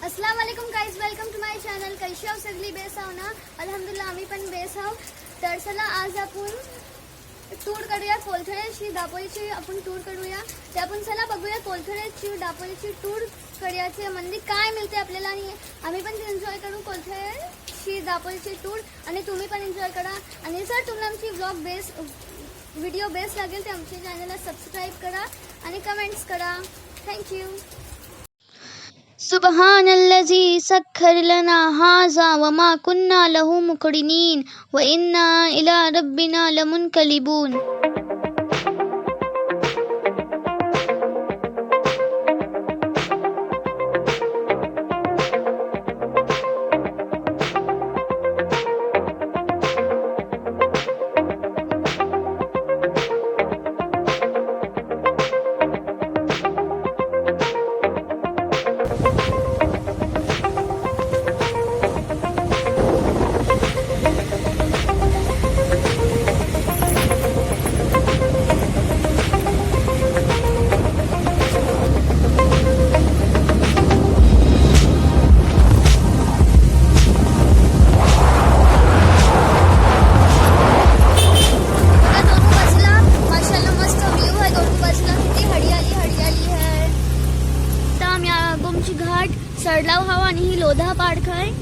अस्सलाम वालेकुम guys, welcome to my channel. कशी आहो सगळी? बेस आहो ना? अल्हम्दुलिल्लाह आम्ही पण बेस आहो. तर चला आज आपण टूर करूया कोलथळेची दापोलीची. आपण टूर करूया ते आपण चला बघूया कोलथळेची दापोलीची टूर करूयाचे म्हणजे काय मिळते आपल्याला आणि आम्ही पण एन्जॉय करू कोलथळेची दापोलीची टूर आणि तुम्ही पण एन्जॉय करा. आणि जर तुम्हाला आमची व्लॉग बेस व्हिडिओ बेस लागेल तर आमच्या चॅनलला सबस्क्राईब करा आणि कमेंट्स करा. थँक्यू. सुब्हानल्लज़ी सख्खर लना हाज़ा वमा कुन्ना लहू मुक़रिनीन व इन्ना इला रब्बिना लमुनक़लिबून. घाट सडलाव हवा आणि ही लोधा पाडख आहे.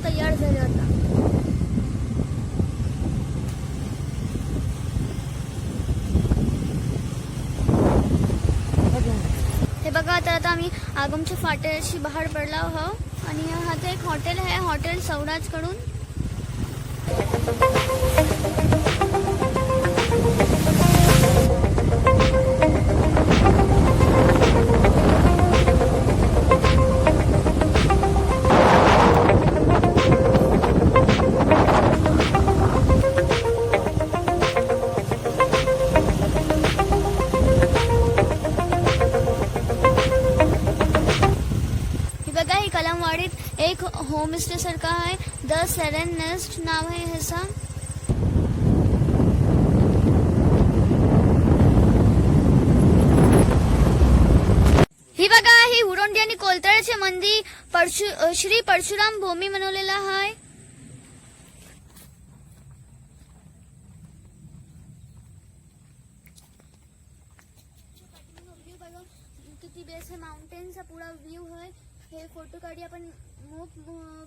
तयार झाले आता. हे बघा आता आम्ही आगमच्या फाट्याशी बाहेर पडला आहोत आणि हा एक हॉटेल आहे, हॉटेल सौराज कडून. कलमवाडीत एक होमस्टे सारखा आहे, द सेरेन नेस्ट नाव आहे ह्याचा. ही बघा ही उरोंडी आणि कोलथळेचे मंदिर श्री परशुराम भूमी बनवलेला आहे. किती बेस है, माउंटेनचा पुरा व्ह्यू है. हे फोटो काढी आपण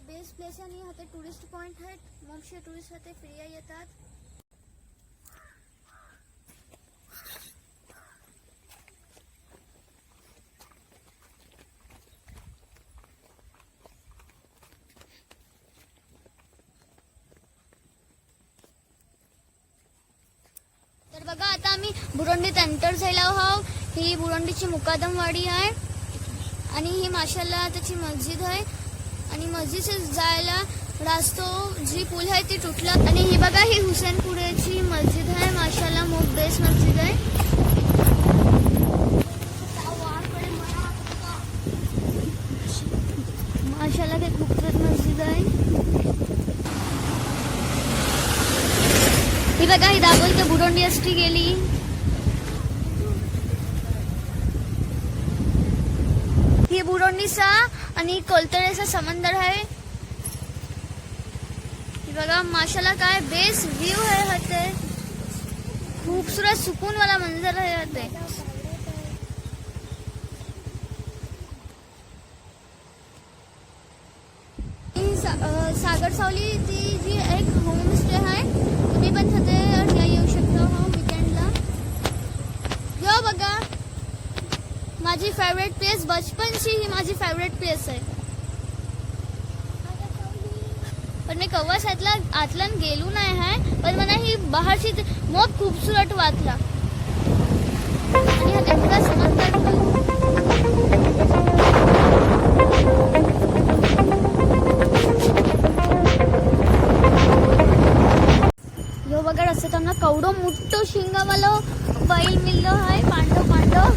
बेस्ट प्लेस आणि हा टुरिस्ट पॉइंट आहे. मोठे टुरिस्ट हाते फिरायला येतात. तर बघा आता आम्ही बुरोंडीत एंटर झालो आहोत. ही बुरोंडीची मुकादमवाडी आहे. आणि ही माशाल्लाह त्याची मस्जिद आहे आणि मस्जिदचे जायला रास्तो जी पूल आहे ती तुटला. आणि ही बघा ही हुसेनपुरेची मस्जिद आहे. माशाल्लाह मोठ बेस मस्जिद आहे. माशाल्लाह ते खूपच मस्जिद आहे. ही बघा ही दापोली ते बुरोंडी एसटी गेली. ही बुरोंडीचा आणि कोलतळेचा समंदर आहे. ही बघा माशाल्लाह काय बेस व्यू है हते. खूबसूरत सुकून वाला मंजर है हते. सागर सावली ती जी एक होमस्टे आहे. तुम्ही पण तिथे येऊ शकता हो वीकेंडला. यो बघा माझी फेवरेट प्लेस बचपनची ही माझी फेवरेट प्लेस आहे. पण मी कव्वाच आतल्यान गेलो नाही आहे. पण मला ही बाहेरची मोठ खूबसूरत वाटला. आणि हा पुरा समंदर यो बघा असं त्यांना कवडो मोठो शिंगावाला बैल मिळलो आहे. पांडव पांडव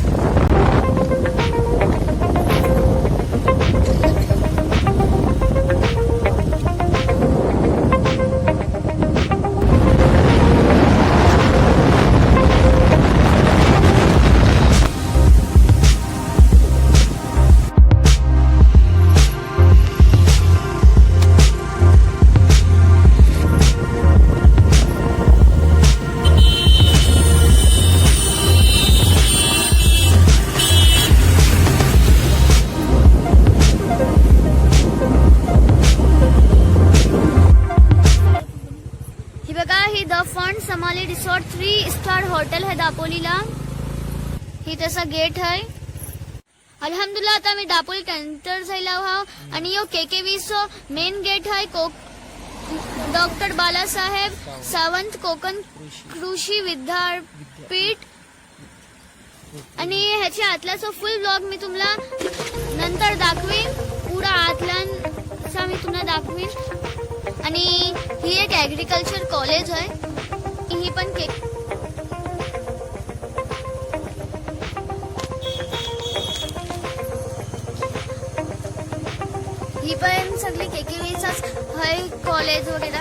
समाली रिसॉर्ट 3 स्टार हॉटेल है दापोलीला. ही त्याचा गेट आहे. अल्हम्दुलिल्लाह आता मी दापोली एंटर झाला आहो. आणि यो KKV मेन गेट आहे. डॉक्टर बालासाहेब सावंत कोकण कृषी विद्यापीठ. आणि ह्याच्या आतल्याचा फुल ब्लॉग मी तुम्हाला नंतर दाखवीन. पुरा आतल्याचा मी तुम्हाला दाखवीन. आणि ही एक ऍग्रिकल्चर कॉलेज आहे. ही पण ही पण सगळी KKVचाच आहे कॉलेज वगैरे.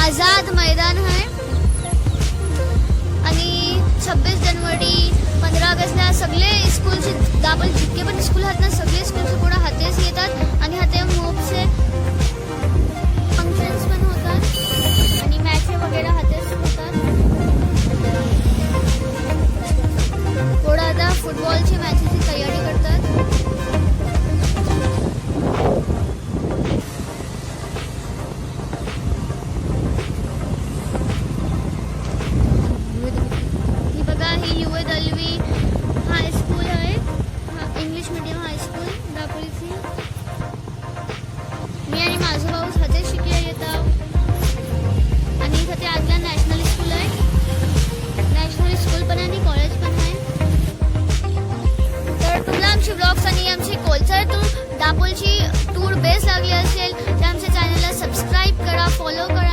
आझाद मैदान है. आणि 26 जनवरी 15 ऑगस्टला सगळे स्कूलचे दापोली जितके पण स्कूल आहेत ना सगळे स्कूलचे पुढे हातेच येतात. आणि हाते मोपचे फंक्शन्स पण होतात आणि मॅच वगैरे हातेच होतात. पुढे आता फुटबॉलची मॅचेसची तयारी करतात. दापोलीची टूर बेस्ट लागली असेल तर आमच्या चॅनलला सबस्क्राईब करा, फॉलो करा.